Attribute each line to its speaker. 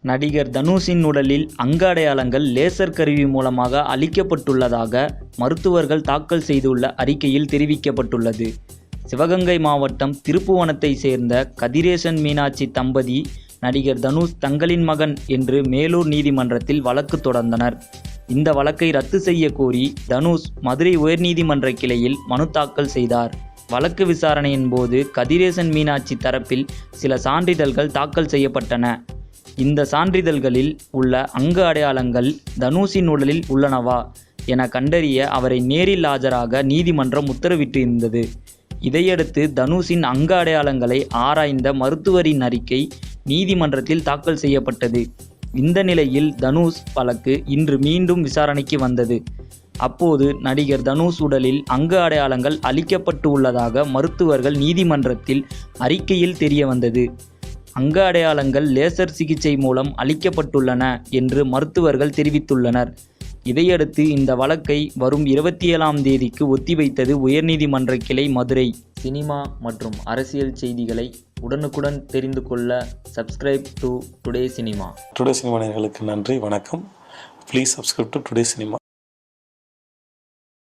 Speaker 1: நடிகர் தனுஷின் உடலில் அங்க அடையாளங்கள் லேசர் கருவி மூலமாக அழிக்கப்பட்டுள்ளதாக மருத்துவர்கள் தாக்கல் செய்துள்ள அறிக்கையில் தெரிவிக்கப்பட்டுள்ளது. சிவகங்கை மாவட்டம் திருப்புவனத்தை சேர்ந்த கதிரேசன் மீனாட்சி தம்பதி நடிகர் தனுஷ் தங்களின் மகன் என்று மேலூர் நீதிமன்றத்தில் வழக்கு தொடர்ந்தனர். இந்த வழக்கை ரத்து செய்ய கோரி தனுஷ் மதுரை உயர்நீதிமன்ற கிளையில் மனு தாக்கல் செய்தார். வழக்கு விசாரணையின் போது கதிரேசன் மீனாட்சி தரப்பில் சில சான்றிதழ்கள் தாக்கல் செய்யப்பட்டன. இந்த சான்றிதழ்களில் உள்ள அங்க அடையாளங்கள் தனுஷின் உடலில் உள்ளனவா என கண்டறிய அவரை நேரில் ஆஜராக நீதிமன்றம் உத்தரவிட்டிருந்தது. இதையடுத்து தனுஷின் அங்க அடையாளங்களை ஆராய்ந்த மருத்துவரின் அறிக்கை நீதிமன்றத்தில் தாக்கல் செய்யப்பட்டது. இந்த நிலையில் தனுஷ் வழக்கு இன்று மீண்டும் விசாரணைக்கு வந்தது. அப்போது நடிகர் தனுஷ் உடலில் அங்க அடையாளங்கள் அழிக்கப்பட்டு உள்ளதாக மருத்துவர்கள் நீதிமன்றத்தில் அறிக்கையில் தெரிய வந்தது. அங்க அடையாளங்கள் லேசர் சிகிச்சை மூலம் அழிக்கப்பட்டுள்ளன என்று மருத்துவர்கள் தெரிவித்துள்ளனர். இதையடுத்து இந்த வழக்கை வரும் 27ஆம் தேதிக்கு ஒத்திவைத்தது உயர்நீதிமன்ற கிளை மதுரை. சினிமா மற்றும் அரசியல் செய்திகளை உடனுக்குடன் தெரிந்து கொள்ள subscribe to today cinema.
Speaker 2: Today cinema நேயர்களுக்கு நன்றி, வணக்கம். Please subscribe to today cinema.